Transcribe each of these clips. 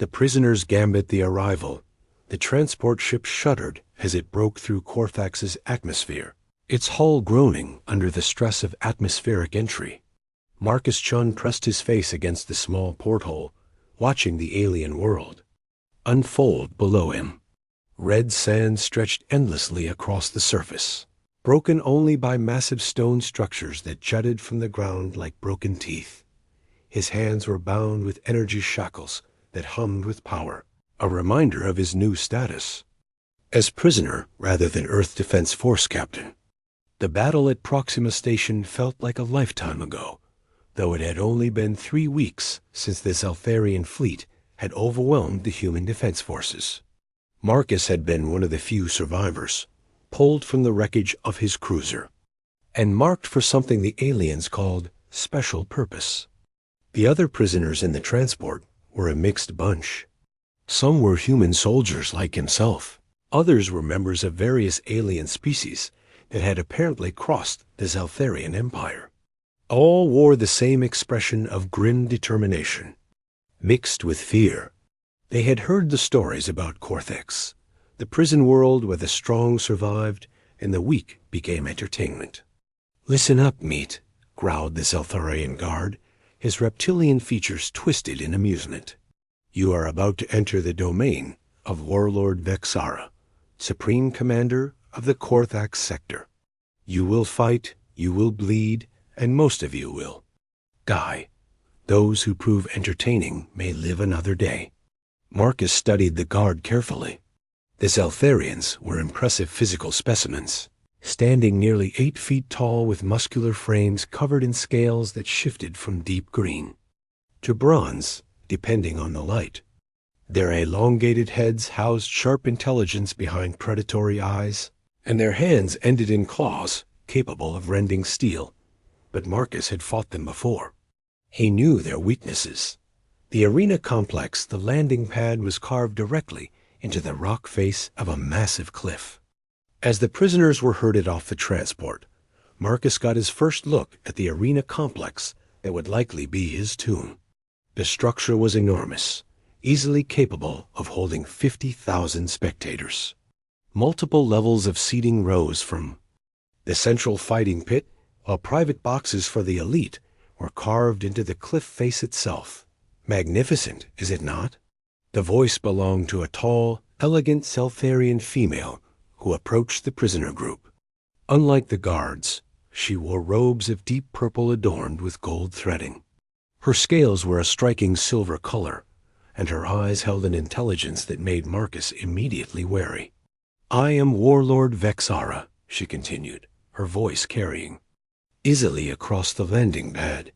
The prisoners gambit the arrival. The transport ship shuddered as it broke through Corthax's atmosphere, its hull groaning under the stress of atmospheric entry. Marcus Chun pressed his face against the small porthole, watching the alien world unfold below him. Red sand stretched endlessly across the surface, broken only by massive stone structures that jutted from the ground like broken teeth. His hands were bound with energy shackles that hummed with power, a reminder of his new status as prisoner rather than Earth Defense Force captain. The battle at Proxima Station felt like a lifetime ago, though it had only been 3 weeks since the Zeltharian fleet had overwhelmed the human defense forces. Marcus had been one of the few survivors, pulled from the wreckage of his cruiser, and marked for something the aliens called special purpose. The other prisoners in the transport were a mixed bunch. Some were human soldiers like himself. Others were members of various alien species that had apparently crossed the Zeltharian Empire. All wore the same expression of grim determination, mixed with fear. They had heard the stories about Corthax, the prison world where the strong survived and the weak became entertainment. "Listen up, meat," growled the Zeltharian guard, his reptilian features twisted in amusement. "You are about to enter the domain of Warlord Vexara, Supreme Commander of the Corthax sector. You will fight, you will bleed, and most of you will die. Those who prove entertaining may live another day." Marcus studied the guard carefully. The Zeltharians were impressive physical specimens, standing nearly 8 feet tall with muscular frames covered in scales that shifted from deep green to bronze, depending on the light. Their elongated heads housed sharp intelligence behind predatory eyes, and their hands ended in claws capable of rending steel. But Marcus had fought them before. He knew their weaknesses. The arena complex, the landing pad, was carved directly into the rock face of a massive cliff. As the prisoners were herded off the transport, Marcus got his first look at the arena complex that would likely be his tomb. The structure was enormous, easily capable of holding 50,000 spectators. Multiple levels of seating rose from the central fighting pit, while private boxes for the elite were carved into the cliff face itself. Magnificent, is it not? The voice belonged to a tall, elegant Zeltharian female who approached the prisoner group. Unlike the guards, she wore robes of deep purple adorned with gold threading. Her scales were a striking silver color, and her eyes held an intelligence that made Marcus immediately wary. "I am Warlord Vexara," she continued, her voice carrying easily across the landing pad.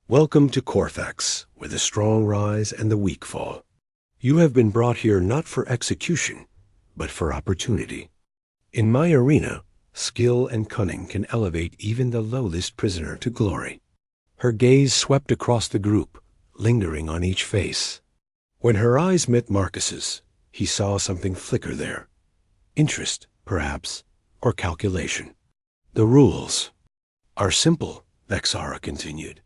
"Welcome to Corthax, where the strong rise and the weak fall. You have been brought here not for execution, but for opportunity. In my arena, skill and cunning can elevate even the lowest prisoner to glory." Her gaze swept across the group, lingering on each face. When her eyes met Marcus's, he saw something flicker there. Interest, perhaps, or calculation. "The rules are simple," Vexara continued.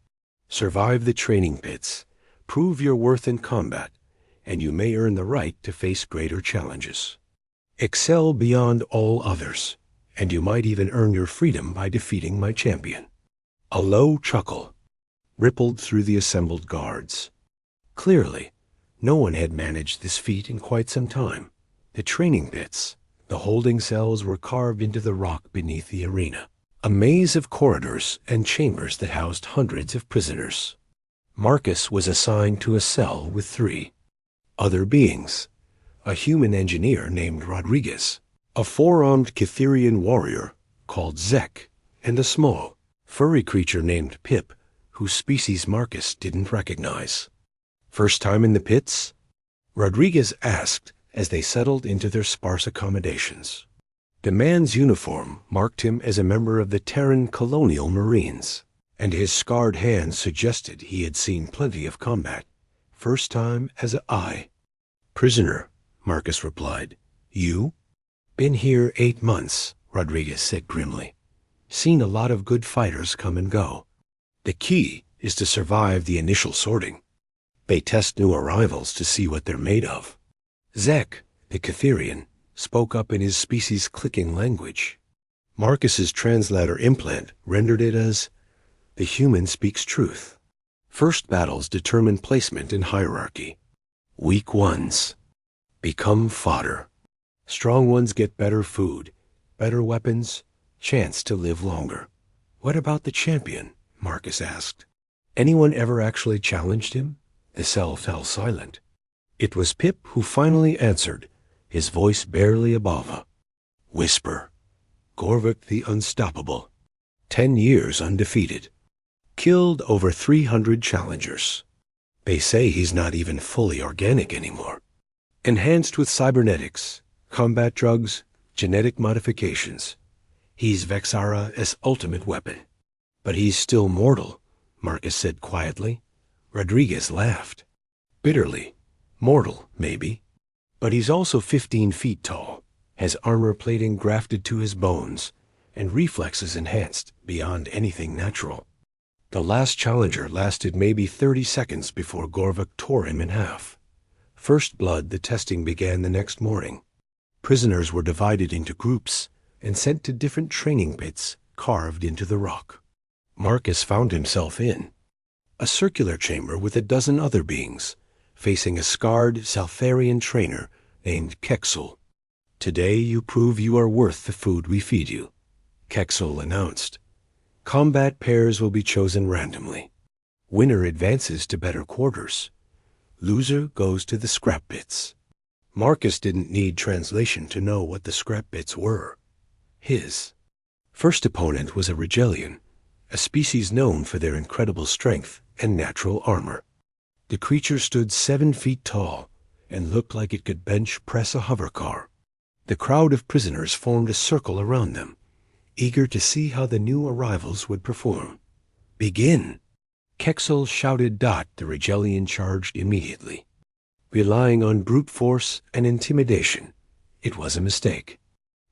"Survive the training pits, prove your worth in combat, and you may earn the right to face greater challenges. Excel beyond all others, and you might even earn your freedom by defeating my champion." A low chuckle rippled through the assembled guards. Clearly, no one had managed this feat in quite some time. The training pits, the holding cells, were carved into the rock beneath the arena, a maze of corridors and chambers that housed hundreds of prisoners. Marcus was assigned to a cell with 3 other beings: a human engineer named Rodriguez, a 4-armed Cytherian warrior called Zek, and a small, furry creature named Pip, whose species Marcus didn't recognize. "First time in the pits?" Rodriguez asked as they settled into their sparse accommodations. The man's uniform marked him as a member of the Terran Colonial Marines, and his scarred hands suggested he had seen plenty of combat. "First time as I." "Prisoner," Marcus replied. "You?" "Been here 8 months, Rodriguez said grimly. "Seen a lot of good fighters come and go. The key is to survive the initial sorting." They test new arrivals to see what they're made of. Zek, the Catherian, spoke up in his species' clicking language. Marcus's translator implant rendered it as, "The human speaks truth. First battles determine placement in hierarchy. Weak ones become fodder. Strong ones get better food, better weapons, chance to live longer." "What about the champion?" Marcus asked. "Anyone ever actually challenged him?" The cell fell silent. It was Pip who finally answered, his voice barely above a whisper. "Gorvik the Unstoppable. 10 years undefeated. Killed over 300 challengers. They say he's not even fully organic anymore. Enhanced with cybernetics, combat drugs, genetic modifications. He's Vexara's ultimate weapon. But he's still mortal," Marcus said quietly. Rodriguez laughed. Bitterly. "Mortal, maybe. But he's also 15 feet tall, has armor plating grafted to his bones, and reflexes enhanced beyond anything natural. The last challenger lasted maybe 30 seconds before Gorvik tore him in half. First blood, the testing began the next morning. Prisoners were divided into groups and sent to different training pits carved into the rock. Marcus found himself in a circular chamber with a dozen other beings, facing a scarred Saltharian trainer named Kexel. "Today you prove you are worth the food we feed you," Kexel announced. "Combat pairs will be chosen randomly. Winner advances to better quarters. Loser goes to the scrap pits." Marcus didn't need translation to know what the scrap pits were. His first opponent was a Rigelian, a species known for their incredible strength and natural armor. The creature stood 7 feet tall and looked like it could bench press a hovercar. The crowd of prisoners formed a circle around them, eager to see how the new arrivals would perform. "Begin!" Kexel shouted. The Rigelian charged immediately. Relying on brute force and intimidation, it was a mistake.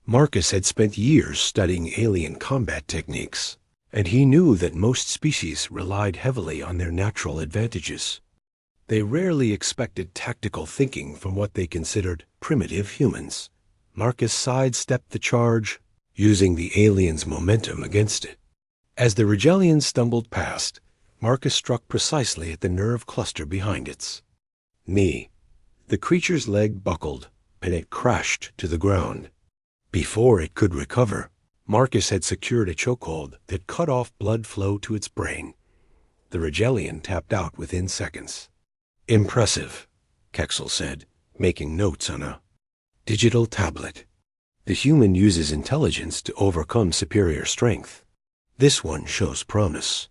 Marcus had spent years studying alien combat techniques, and he knew that most species relied heavily on their natural advantages. They rarely expected tactical thinking from what they considered primitive humans. Marcus sidestepped the charge, using the alien's momentum against it. As the Rigelian stumbled past, Marcus struck precisely at the nerve cluster behind its knee. The creature's leg buckled, and it crashed to the ground. Before it could recover, Marcus had secured a chokehold that cut off blood flow to its brain. The Rigelian tapped out within seconds. "Impressive," Kexel said, making notes on a digital tablet. "The human uses intelligence to overcome superior strength. This one shows promise."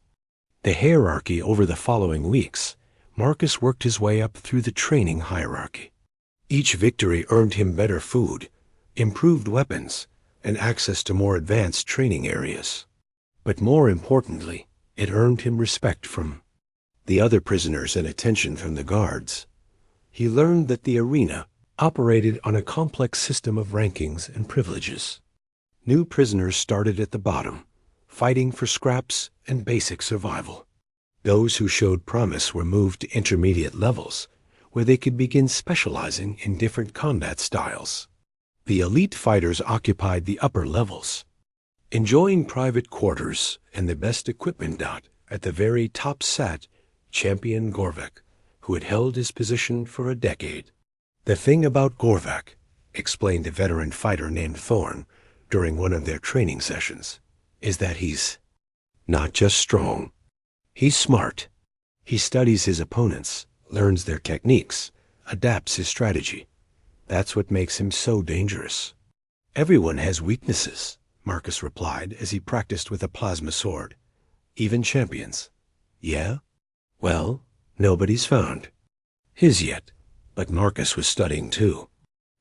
The hierarchy over the following weeks, Marcus worked his way up through the training hierarchy. Each victory earned him better food, improved weapons, and access to more advanced training areas. But more importantly, it earned him respect from the other prisoners and attention from the guards. He learned that the arena operated on a complex system of rankings and privileges. New prisoners started at the bottom, fighting for scraps and basic survival. Those who showed promise were moved to intermediate levels, where they could begin specializing in different combat styles. The elite fighters occupied the upper levels, enjoying private quarters and the best equipment. At the very top sat Champion Gorvik, who had held his position for a decade. "The thing about Gorvik," explained a veteran fighter named Thorn during one of their training sessions, "is that he's not just strong. He's smart. He studies his opponents, learns their techniques, adapts his strategy. That's what makes him so dangerous." "Everyone has weaknesses," Marcus replied as he practiced with a plasma sword. "Even champions." "Yeah? Well, nobody's found his yet." But Marcus was studying too.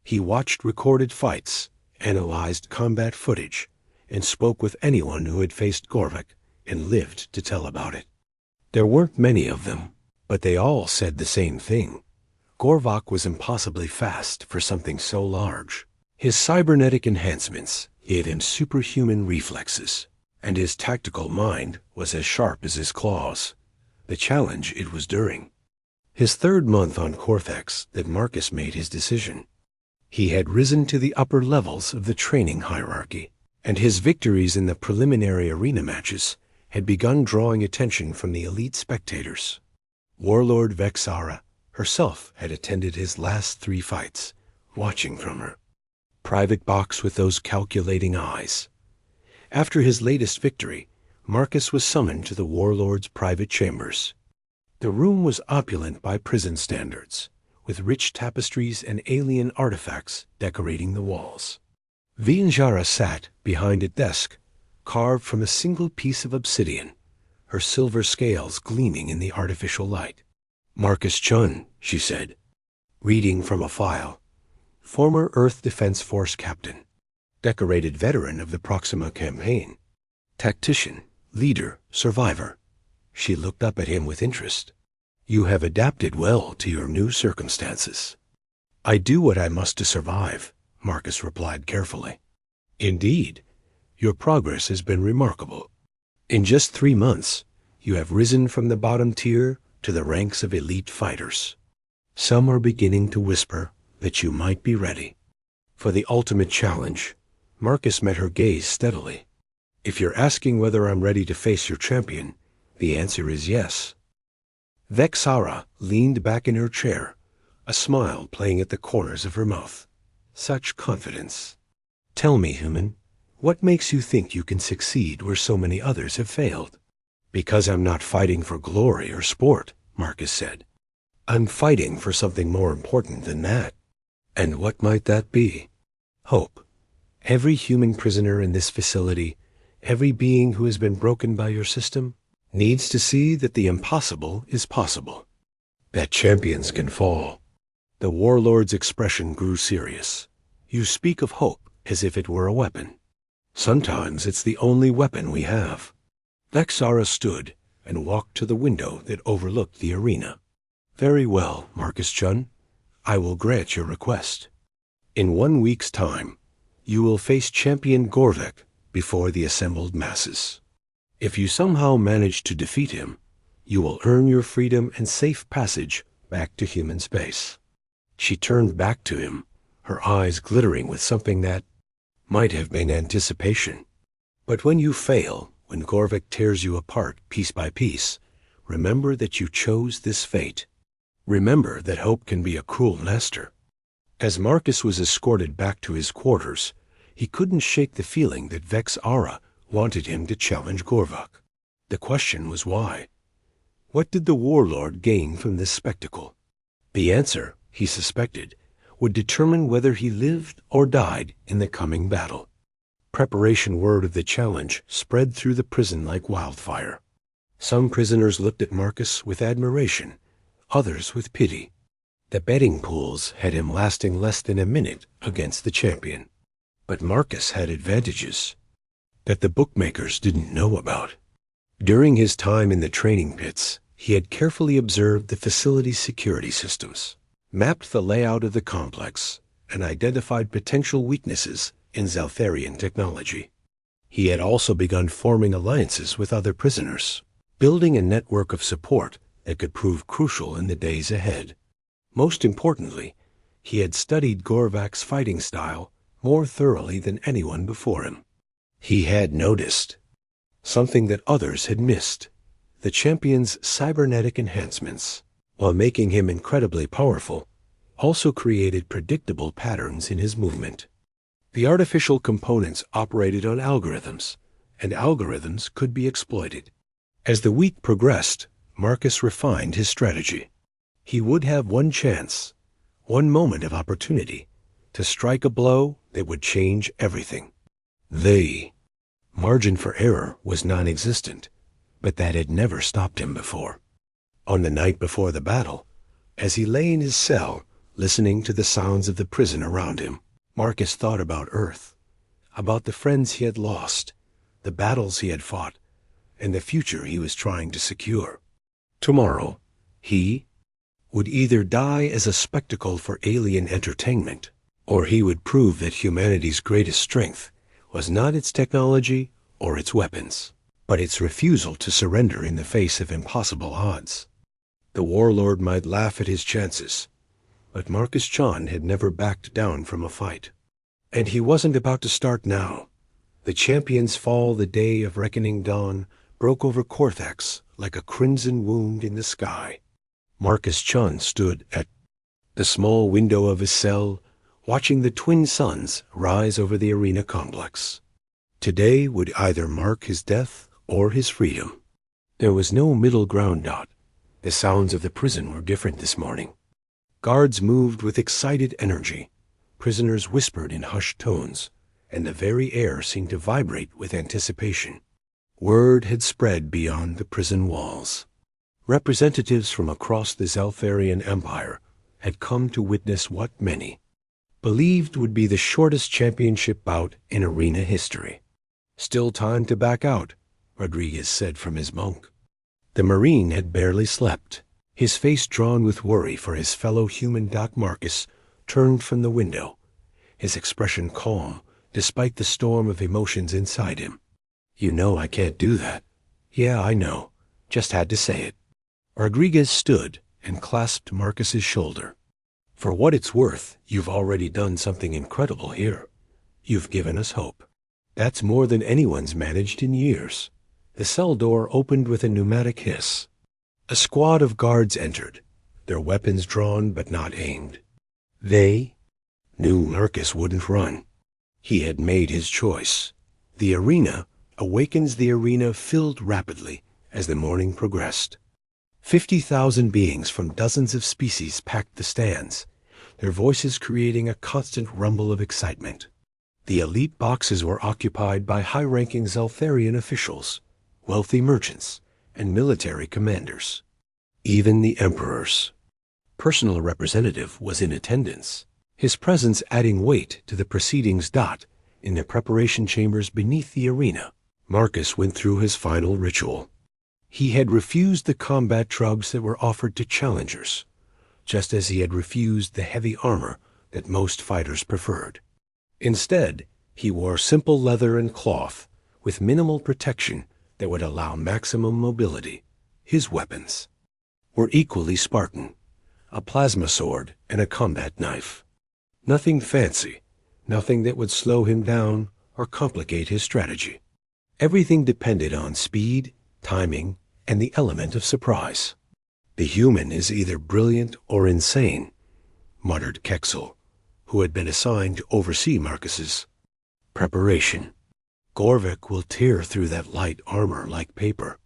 He watched recorded fights, analyzed combat footage, and spoke with anyone who had faced Gorvik and lived to tell about it. There weren't many of them, but they all said the same thing. Gorvik was impossibly fast for something so large. His cybernetic enhancements gave him superhuman reflexes, and his tactical mind was as sharp as his claws. The challenge it was during His third month on Cortex that Marcus made his decision. He had risen to the upper levels of the training hierarchy, and his victories in the preliminary arena matches had begun drawing attention from the elite spectators. Warlord Vexara herself had attended his last 3 fights, watching from her private box with those calculating eyes. After his latest victory, Marcus was summoned to the Warlord's private chambers. The room was opulent by prison standards, with rich tapestries and alien artifacts decorating the walls. Vianjara sat behind a desk carved from a single piece of obsidian, her silver scales gleaming in the artificial light. "Marcus Chun," she said, reading from a file. "Former Earth Defense Force captain, decorated veteran of the Proxima campaign, tactician, leader, survivor." She looked up at him with interest. "You have adapted well to your new circumstances." "I do what I must to survive," Marcus replied carefully. "Indeed, your progress has been remarkable. In just 3 months, you have risen from the bottom tier to the ranks of elite fighters. Some are beginning to whisper that you might be ready for the ultimate challenge." Marcus met her gaze steadily. "If you're asking whether I'm ready to face your champion, the answer is yes." Vexara leaned back in her chair, a smile playing at the corners of her mouth. "Such confidence. Tell me, human, what makes you think you can succeed where so many others have failed?" "Because I'm not fighting for glory or sport," Marcus said. "I'm fighting for something more important than that." "And what might that be?" "Hope. Every human prisoner in this facility, every being who has been broken by your system, needs to see that the impossible is possible, that champions can fall." The Warlord's expression grew serious. "You speak of hope as if it were a weapon. Sometimes it's the only weapon we have." Vexara stood and walked to the window that overlooked the arena. "Very well, Marcus Chun. I will grant your request. In 1 week's time, you will face Champion Gorvek before the assembled masses. If you somehow manage to defeat him, you will earn your freedom and safe passage back to human space." She turned back to him, her eyes glittering with something that might have been anticipation. "But when you fail, when Gorvek tears you apart piece by piece, remember that you chose this fate. Remember that hope can be a cruel master." As Marcus was escorted back to his quarters, he couldn't shake the feeling that Vexara wanted him to challenge Gorvek. The question was why? What did the Warlord gain from this spectacle? The answer, he suspected, would determine whether he lived or died in the coming battle. Preparation word of the challenge spread through the prison like wildfire. Some prisoners looked at Marcus with admiration, others with pity. The betting pools had him lasting less than a minute against the champion. But Marcus had advantages that the bookmakers didn't know about. During his time in the training pits, he had carefully observed the facility's security systems, mapped the layout of the complex, and identified potential weaknesses in Zaltharian technology. He had also begun forming alliances with other prisoners, building a network of support that could prove crucial in the days ahead. Most importantly, he had studied Gorvak's fighting style more thoroughly than anyone before him. He had noticed something that others had missed: the champion's cybernetic enhancements, while making him incredibly powerful, also created predictable patterns in his movement. The artificial components operated on algorithms, and algorithms could be exploited. As the week progressed, Marcus refined his strategy. He would have one chance, one moment of opportunity, to strike a blow that would change everything. The margin for error was non-existent, but that had never stopped him before. On the night before the battle, as he lay in his cell, listening to the sounds of the prison around him, Marcus thought about Earth, about the friends he had lost, the battles he had fought, and the future he was trying to secure. Tomorrow, he would either die as a spectacle for alien entertainment, or he would prove that humanity's greatest strength was not its technology or its weapons, but its refusal to surrender in the face of impossible odds. The Warlord might laugh at his chances, but Marcus John had never backed down from a fight. And he wasn't about to start now. The champion's fall, the day of reckoning dawn, broke over Corthax like a crimson wound in the sky. Marcus John stood at the small window of his cell, watching the twin suns rise over the arena complex. Today would either mark his death or his freedom. There was no middle ground. The sounds of the prison were different this morning. Guards moved with excited energy. Prisoners whispered in hushed tones, and the very air seemed to vibrate with anticipation. Word had spread beyond the prison walls. Representatives from across the Zelfarian Empire had come to witness what many believed would be the shortest championship bout in arena history. Still time to back out, Rodriguez said from his bunk. The Marine had barely slept. His face drawn with worry for his fellow human. Doc Marcus turned from the window, his expression calm despite the storm of emotions inside him. "You know I can't do that." "Yeah, I know. Just had to say it." Rodriguez stood and clasped Marcus's shoulder. "For what it's worth, you've already done something incredible here. You've given us hope. That's more than anyone's managed in years." The cell door opened with a pneumatic hiss. A squad of guards entered, their weapons drawn but not aimed. They knew Marcus wouldn't run. He had made his choice. The arena filled rapidly as the morning progressed. 50,000 beings from dozens of species packed the stands, their voices creating a constant rumble of excitement. The elite boxes were occupied by high-ranking Zelfarian officials, wealthy merchants, and military commanders. Even the Emperor's personal representative was in attendance, his presence adding weight to the proceedings. In the preparation chambers beneath the arena, Marcus went through his final ritual. He had refused the combat drugs that were offered to challengers, just as he had refused the heavy armor that most fighters preferred. Instead, he wore simple leather and cloth with minimal protection that would allow maximum mobility. His weapons were equally Spartan, a plasma sword and a combat knife. Nothing fancy, nothing that would slow him down or complicate his strategy. Everything depended on speed, timing, and the element of surprise. "The human is either brilliant or insane," muttered Kexel, who had been assigned to oversee Marcus's preparation. "Gorvik will tear through that light armor like paper."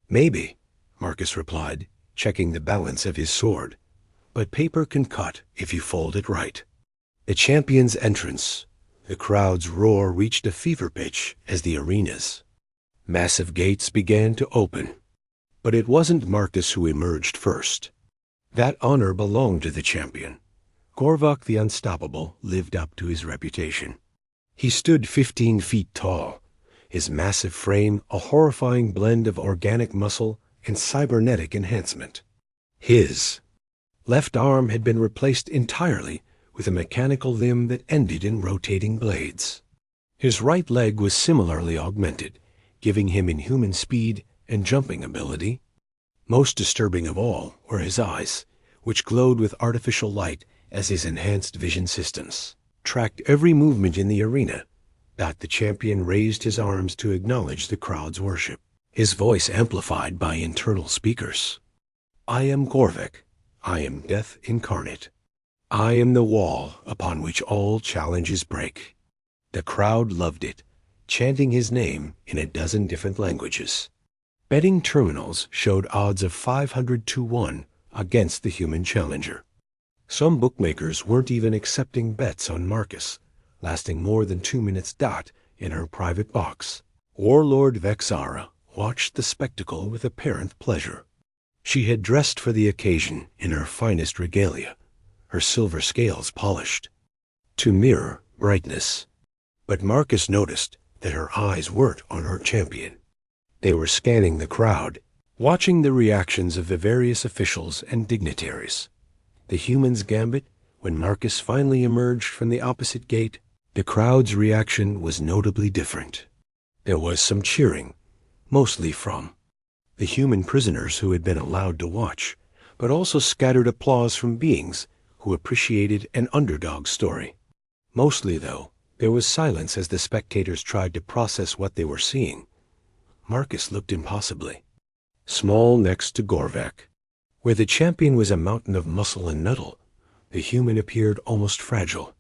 "Maybe," Marcus replied, checking the balance of his sword. "But paper can cut if you fold it right." The champion's entrance. The crowd's roar reached a fever pitch as the arena's massive gates began to open. But it wasn't Marcus who emerged first. That honor belonged to the champion. Gorvok the Unstoppable lived up to his reputation. He stood 15 feet tall, his massive frame a horrifying blend of organic muscle and cybernetic enhancement. His left arm had been replaced entirely with a mechanical limb that ended in rotating blades. His right leg was similarly augmented, giving him inhuman speed and jumping ability. Most disturbing of all were his eyes, which glowed with artificial light as his enhanced vision systems tracked every movement in the arena. The champion raised his arms to acknowledge the crowd's worship, his voice amplified by internal speakers. "I am Gorvik. I am death incarnate. I am the wall upon which all challenges break." The crowd loved it, chanting his name in a dozen different languages. Betting terminals showed odds of 500-1 against the human challenger. Some bookmakers weren't even accepting bets on Marcus, lasting more than 2 minutes. In her private box, Warlord Vexara watched the spectacle with apparent pleasure. She had dressed for the occasion in her finest regalia, her silver scales polished to mirror brightness. But Marcus noticed that her eyes weren't on her champion. They were scanning the crowd, watching the reactions of the various officials and dignitaries. The human's gambit, when Marcus finally emerged from the opposite gate, the crowd's reaction was notably different. There was some cheering, mostly from the human prisoners who had been allowed to watch, but also scattered applause from beings who appreciated an underdog story. Mostly, though, there was silence as the spectators tried to process what they were seeing. Marcus looked impossibly small next to Gorvak. Where the champion was a mountain of muscle and metal, the human appeared almost fragile.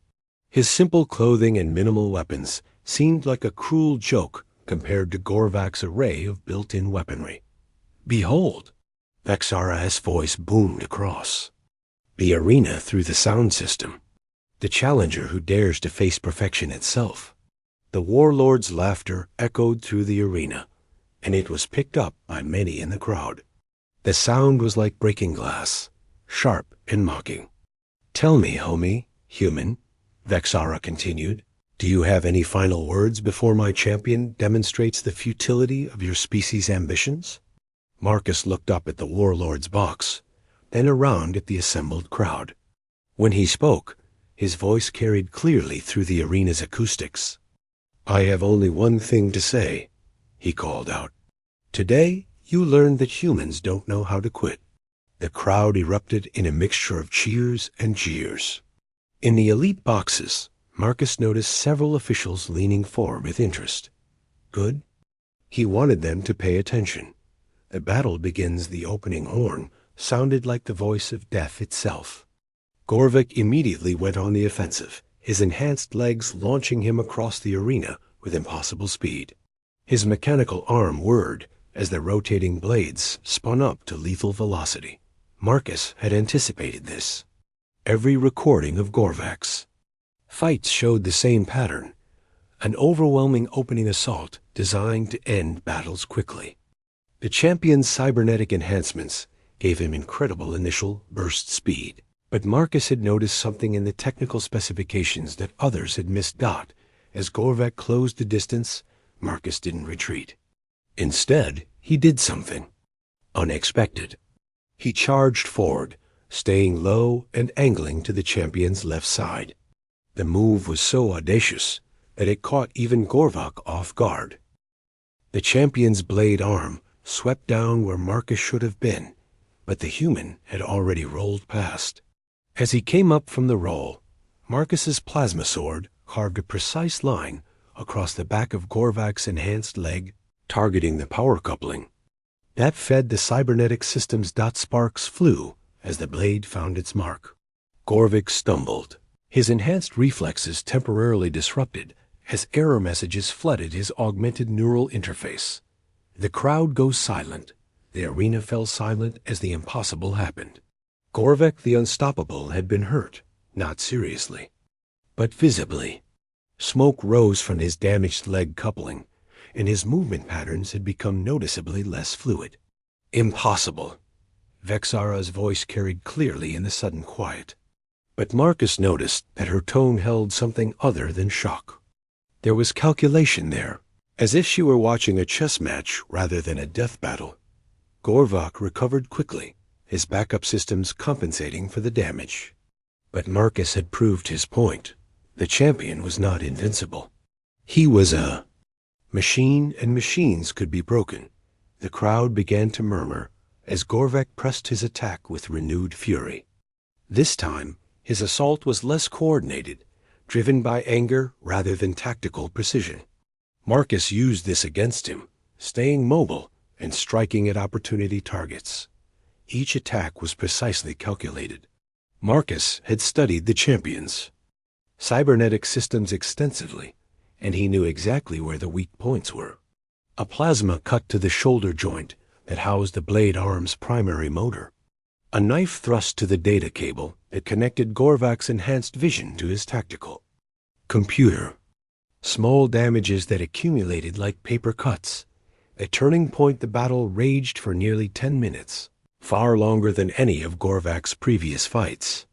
His simple clothing and minimal weapons seemed like a cruel joke compared to Gorvak's array of built-in weaponry. "Behold!" Vexara's voice boomed across the arena through the sound system. "The challenger who dares to face perfection itself." The Warlord's laughter echoed through the arena, and it was picked up by many in the crowd. The sound was like breaking glass, sharp and mocking. "Tell me, homie, human," Vexara continued, "do you have any final words before my champion demonstrates the futility of your species' ambitions?" Marcus looked up at the Warlord's box, then around at the assembled crowd. When he spoke, his voice carried clearly through the arena's acoustics. "I have only one thing to say," he called out. "Today, you learned that humans don't know how to quit." The crowd erupted in a mixture of cheers and jeers. In the elite boxes, Marcus noticed several officials leaning forward with interest. Good. He wanted them to pay attention. "The battle begins." The opening horn sounded like the voice of death itself. Gorvak immediately went on the offensive, his enhanced legs launching him across the arena with impossible speed. His mechanical arm whirred as the rotating blades spun up to lethal velocity. Marcus had anticipated this. Every recording of Gorvak's fights showed the same pattern, an overwhelming opening assault designed to end battles quickly. The champion's cybernetic enhancements gave him incredible initial burst speed, but Marcus had noticed something in the technical specifications that others had missed. As Gorvak closed the distance, Marcus didn't retreat. Instead, he did something unexpected. He charged forward, staying low and angling to the champion's left side. The move was so audacious that it caught even Gorvak off guard. The champion's blade arm swept down where Marcus should have been, but the human had already rolled past. As he came up from the roll, Marcus's plasma sword carved a precise line across the back of Gorvak's enhanced leg, targeting the power coupling. That fed the cybernetic system's. Sparks flew as the blade found its mark. Gorvak stumbled, his enhanced reflexes temporarily disrupted as error messages flooded his augmented neural interface. The crowd goes silent. The arena fell silent as the impossible happened. Gorvak the Unstoppable had been hurt, not seriously, but visibly. Smoke rose from his damaged leg coupling, and his movement patterns had become noticeably less fluid. "Impossible," Vexara's voice carried clearly in the sudden quiet. But Marcus noticed that her tone held something other than shock. There was calculation there, as if she were watching a chess match rather than a death battle. Gorvak recovered quickly, his backup systems compensating for the damage. But Marcus had proved his point. The champion was not invincible. He was a machine, and machines could be broken. The crowd began to murmur as Gorvak pressed his attack with renewed fury. This time, his assault was less coordinated, driven by anger rather than tactical precision. Marcus used this against him, staying mobile and striking at opportunity targets. Each attack was precisely calculated. Marcus had studied the champion's cybernetic systems extensively, and he knew exactly where the weak points were. A plasma cut to the shoulder joint that housed the blade arm's primary motor. A knife thrust to the data cable that connected Gorvak's enhanced vision to his tactical computer. Small damages that accumulated like paper cuts. A turning point. The battle raged for nearly 10 minutes, far longer than any of Gorvak's previous fights.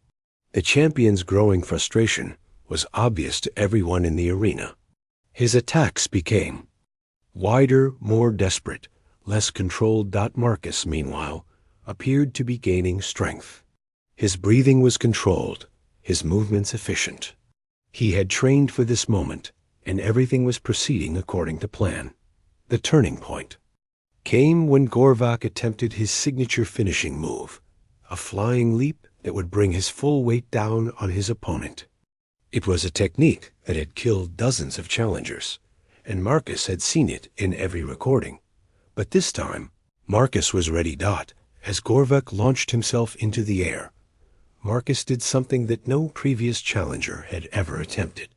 The champion's growing frustration was obvious to everyone in the arena. His attacks became wider, more desperate, less controlled. Marcus, meanwhile, appeared to be gaining strength. His breathing was controlled, his movements efficient. He had trained for this moment, and everything was proceeding according to plan. The turning point came when Gorvak attempted his signature finishing move, a flying leap that would bring his full weight down on his opponent. It was a technique that had killed dozens of challengers, and Marcus had seen it in every recording. But this time, Marcus was ready. As Gorvek launched himself into the air, Marcus did something that no previous challenger had ever attempted.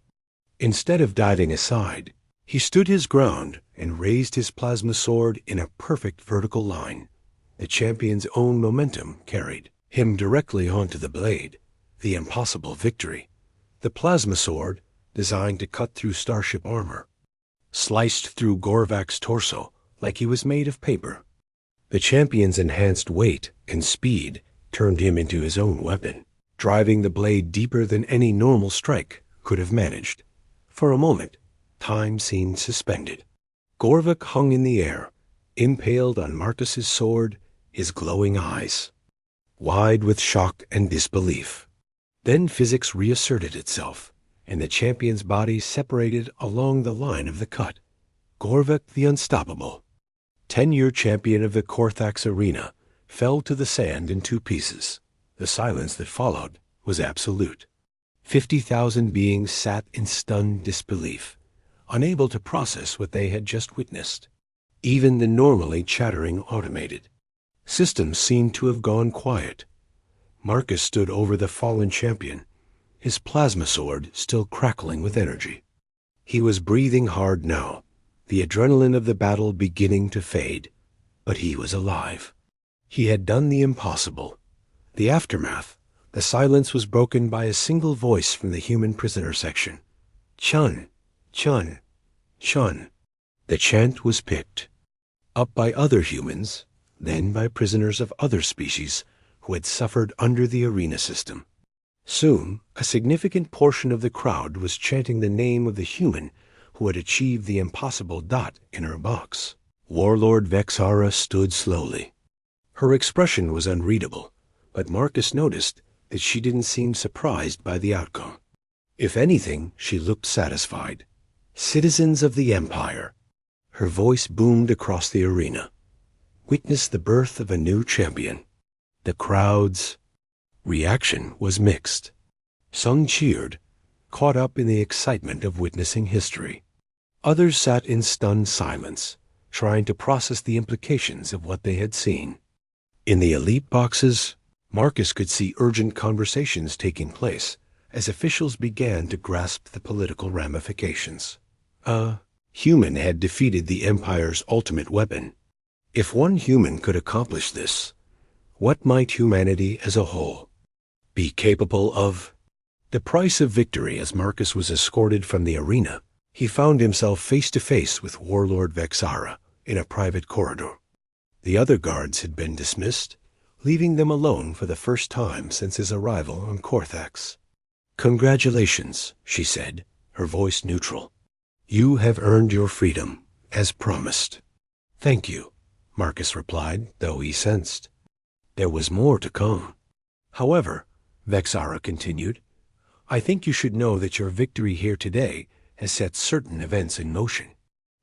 Instead of diving aside, he stood his ground and raised his plasma sword in a perfect vertical line. The champion's own momentum carried him directly onto the blade, the impossible victory. The plasma sword, designed to cut through starship armor, sliced through Gorvak's torso like he was made of paper. The champion's enhanced weight and speed turned him into his own weapon, driving the blade deeper than any normal strike could have managed. For a moment, time seemed suspended. Gorvak hung in the air, impaled on Marcus's sword, his glowing eyes wide with shock and disbelief. Then physics reasserted itself, and the champion's body separated along the line of the cut. Gorvak the Unstoppable, 10-year champion of the Korthax arena, fell to the sand in 2 pieces. The silence that followed was absolute. 50,000 beings sat in stunned disbelief, unable to process what they had just witnessed. Even the normally chattering automated systems seemed to have gone quiet. Marcus stood over the fallen champion, his plasma sword still crackling with energy. He was breathing hard now, the adrenaline of the battle beginning to fade, but he was alive. He had done the impossible. The aftermath, the silence was broken by a single voice from the human prisoner section. Chun, Chun, Chun. The chant was picked up by other humans, then by prisoners of other species who had suffered under the arena system. Soon, a significant portion of the crowd was chanting the name of the human who had achieved the impossible. In her box, Warlord Vexara stood slowly. Her expression was unreadable, but Marcus noticed that she didn't seem surprised by the outcome. If anything, she looked satisfied. Citizens of the Empire, her voice boomed across the arena, witnessed the birth of a new champion. The crowd's reaction was mixed. Some cheered, caught up in the excitement of witnessing history. Others sat in stunned silence, trying to process the implications of what they had seen. In the elite boxes, Marcus could see urgent conversations taking place as officials began to grasp the political ramifications. A human had defeated the Empire's ultimate weapon. If one human could accomplish this, what might humanity as a whole be capable of? The price of victory. As Marcus was escorted from the arena, he found himself face to face with Warlord Vexara in a private corridor. The other guards had been dismissed, leaving them alone for the first time since his arrival on Korthax. "Congratulations," she said, her voice neutral. "You have earned your freedom, as promised." "Thank you," Marcus replied, though he sensed there was more to come. "However," Vexara continued, "I think you should know that your victory here today has set certain events in motion.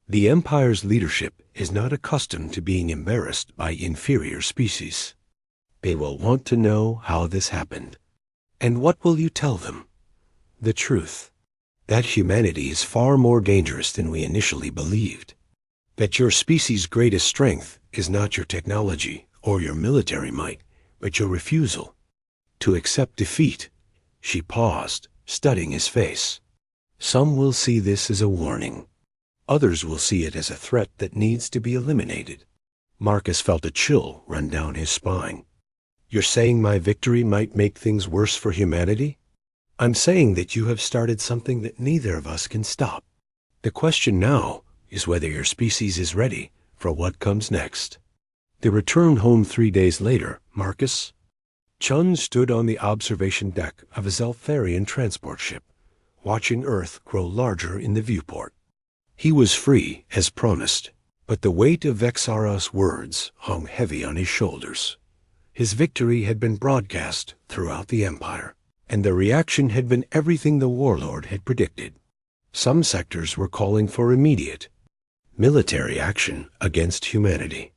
The Empire's leadership is not accustomed to being embarrassed by inferior species. They will want to know how this happened. And what will you tell them? The truth. That humanity is far more dangerous than we initially believed. That your species' greatest strength is not your technology or your military might, but your refusal to accept defeat." She paused, studying his face. "Some will see this as a warning. Others will see it as a threat that needs to be eliminated." Marcus felt a chill run down his spine. "You're saying my victory might make things worse for humanity?" "I'm saying that you have started something that neither of us can stop. The question now is whether your species is ready for what comes next." They returned home 3 days later. Marcus Chun stood on the observation deck of a Zelfarian transport ship, watching Earth grow larger in the viewport. He was free, as promised, but the weight of Vexara's words hung heavy on his shoulders. His victory had been broadcast throughout the Empire, and the reaction had been everything the Warlord had predicted. Some sectors were calling for immediate military action against humanity.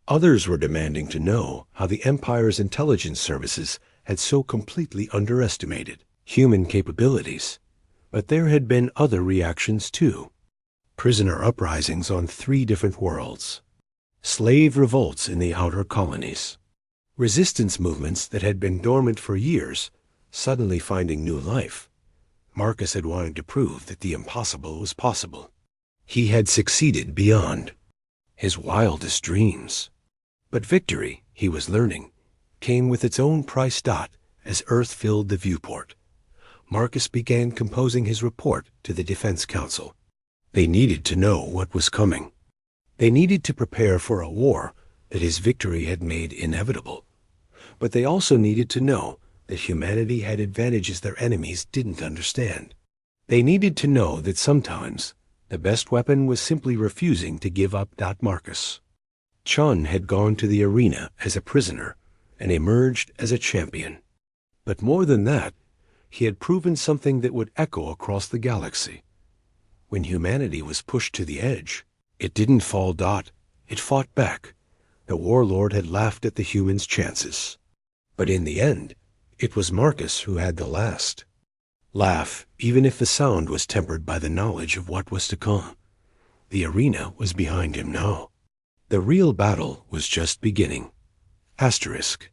Others were demanding to know how the Empire's intelligence services had so completely underestimated human capabilities. But there had been other reactions too. Prisoner uprisings on 3 different worlds. Slave revolts in the outer colonies. Resistance movements that had been dormant for years, suddenly finding new life. Marcus had wanted to prove that the impossible was possible. He had succeeded beyond his wildest dreams. But victory, he was learning, came with its own price. As Earth filled the viewport, Marcus began composing his report to the Defense Council. They needed to know what was coming. They needed to prepare for a war that his victory had made inevitable. But they also needed to know that humanity had advantages their enemies didn't understand. They needed to know that sometimes the best weapon was simply refusing to give up. Marcus Chun had gone to the arena as a prisoner and emerged as a champion. But more than that, he had proven something that would echo across the galaxy. When humanity was pushed to the edge, it didn't fall. It fought back. The Warlord had laughed at the humans' chances. But in the end, it was Marcus who had the last laugh, even if the sound was tempered by the knowledge of what was to come. The arena was behind him now. The real battle was just beginning. Asterisk.